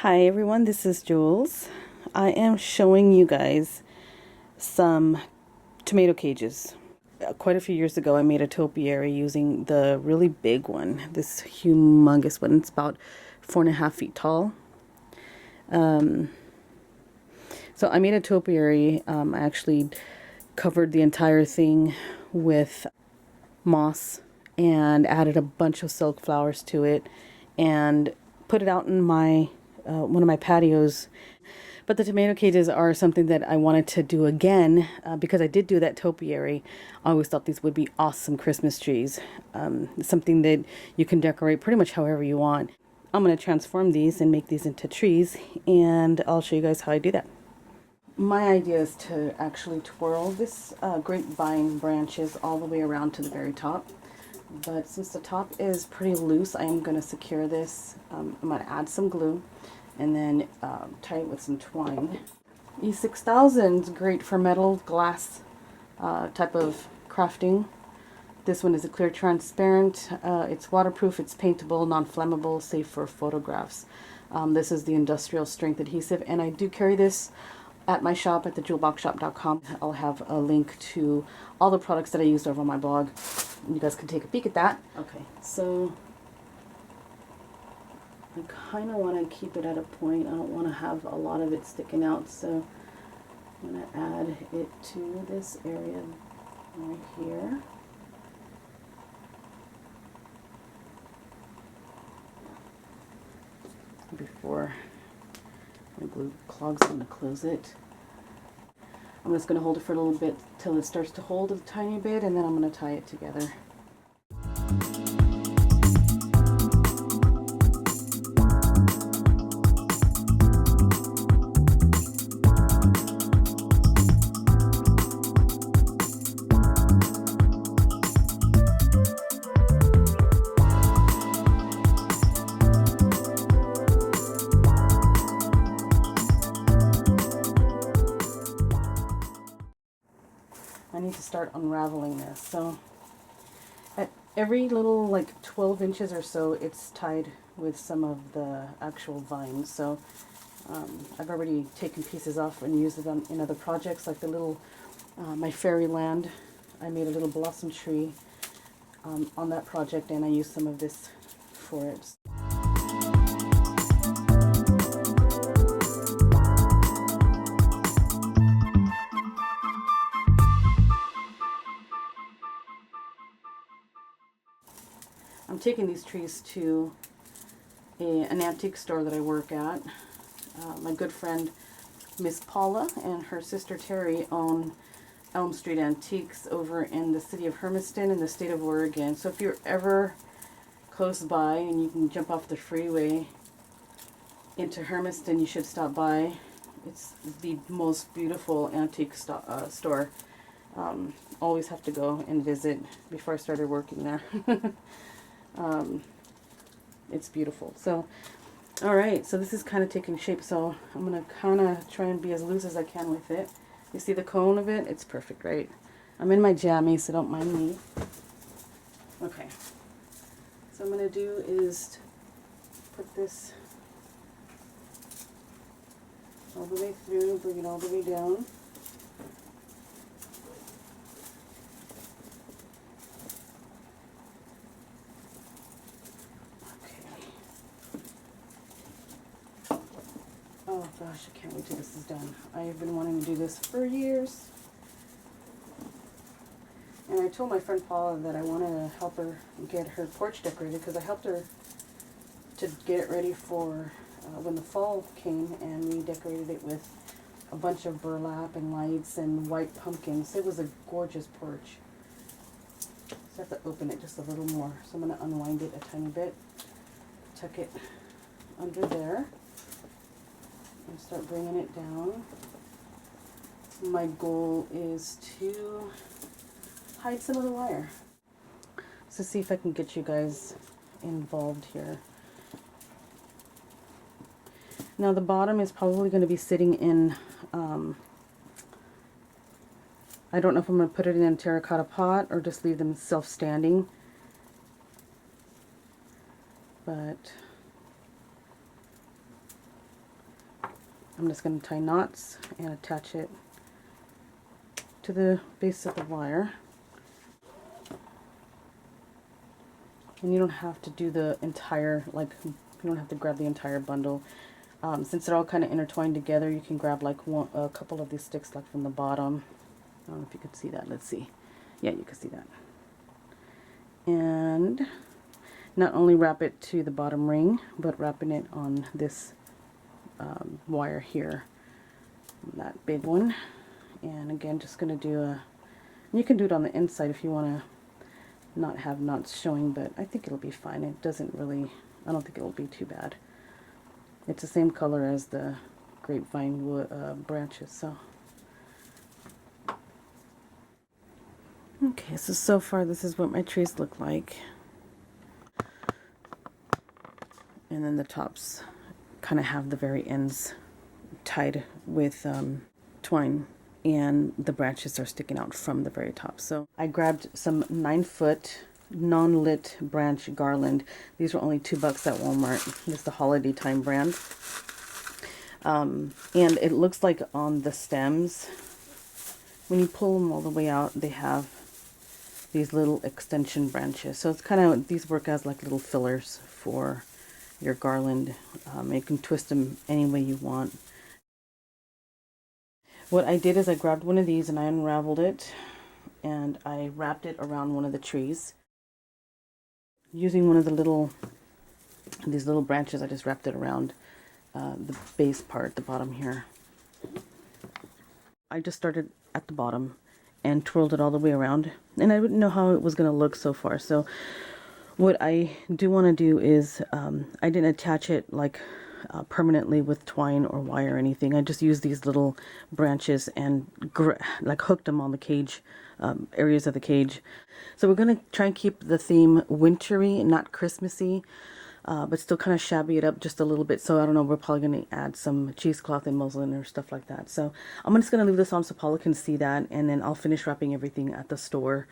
Hi everyone, this is Jules. I am showing you guys some tomato cages. Quite a few years ago I made a topiary using the really big one, this humongous one. It's about 4.5 feet tall. So I made a topiary. I actually covered the entire thing with moss and added a bunch of silk flowers to it and put it out in my one of my patios. But the tomato cages are something that I wanted to do again because I did do that topiary. I always thought these would be awesome Christmas trees. Something that you can decorate pretty much however you want. I'm going to transform these and make these into trees, and I'll show you guys how I do that. My idea is to actually twirl this grapevine branches all the way around to the very top. But since the top is pretty loose, I am going to secure this. I'm going to add some glue and then tie it with some twine. E6000 is great for metal, glass type of crafting. This one is a clear transparent. It's waterproof, it's paintable, non-flammable, safe for photographs. This is the industrial strength adhesive, and I do carry this at my shop at thejuleboxshop.com. I'll have a link to all the products that I used over on my blog. You guys can take a peek at that. Okay, so I kind of want to keep it at a point. I don't want to have a lot of it sticking out, so I'm going to add it to this area right here. Before my glue clogs, I'm going to close it. I'm just going to hold it for a little bit till it starts to hold a tiny bit, and then I'm going to tie it together. I need to start unraveling this. So at every little like 12 inches or so, it's tied with some of the actual vines. So I've already taken pieces off and used them in other projects, like the little my fairyland. I made a little blossom tree on that project, and I used some of this for it. I'm taking these trees to an antique store that I work at. My good friend Miss Paula and her sister Terry own Elm Street Antiques over in the city of Hermiston in the state of Oregon. So if you're ever close by and you can jump off the freeway into Hermiston, you should stop by. It's the most beautiful antique store. Always have to go and visit before I started working there. It's beautiful. So, alright, so this is kind of taking shape, so I'm going to kind of try and be as loose as I can with it. You see the cone of it? It's perfect, right? I'm in my jammies, so don't mind me. Okay, so what I'm going to do is put this all the way through, bring it all the way down. Oh gosh, I can't wait till this is done. I have been wanting to do this for years. And I told my friend Paula that I wanted to help her get her porch decorated, because I helped her to get it ready for when the fall came, and we decorated it with a bunch of burlap and lights and white pumpkins. It was a gorgeous porch. So I have to open it just a little more. So I'm going to unwind it a tiny bit, tuck it under there, and start bringing it down. My goal is to hide some of the wire. So see if I can get you guys involved here. Now the bottom is probably going to be sitting in, I don't know if I'm going to put it in a terracotta pot or just leave them self-standing. But I'm just going to tie knots and attach it to the base of the wire. And you don't have to do the entire, like, you don't have to grab the entire bundle. Since they're all kind of intertwined together, you can grab like a couple of these sticks like from the bottom. I don't know if you can see that. Let's see. Yeah, you can see that. And not only wrap it to the bottom ring, but wrapping it on this wire here, that big one. And again, just going to do a, you can do it on the inside if you want to not have knots showing, but I think it'll be fine. It doesn't really, I don't think it'll be too bad. It's the same color as the grapevine wood, branches, so. Okay, so far this is what my trees look like. And then the tops kind of have the very ends tied with twine, and the branches are sticking out from the very top. So I grabbed some 9-foot non-lit branch garland. These were only $2 at Walmart. This is the holiday time brand. And it looks like on the stems, when you pull them all the way out, they have these little extension branches. So it's kind of, these work as like little fillers for your garland. You can twist them any way you want. What I did is I grabbed one of these and I unraveled it and I wrapped it around one of the trees. Using one of these little branches, I just wrapped it around the base part, the bottom here. I just started at the bottom and twirled it all the way around, and I didn't know how it was going to look so far. So what I do want to do is, I didn't attach it like permanently with twine or wire or anything. I just used these little branches and like hooked them on the cage, areas of the cage. So we're going to try and keep the theme wintry, not Christmassy, but still kind of shabby it up just a little bit. So I don't know, we're probably going to add some cheesecloth and muslin or stuff like that. So I'm just going to leave this on so Paula can see that, and then I'll finish wrapping everything at the store.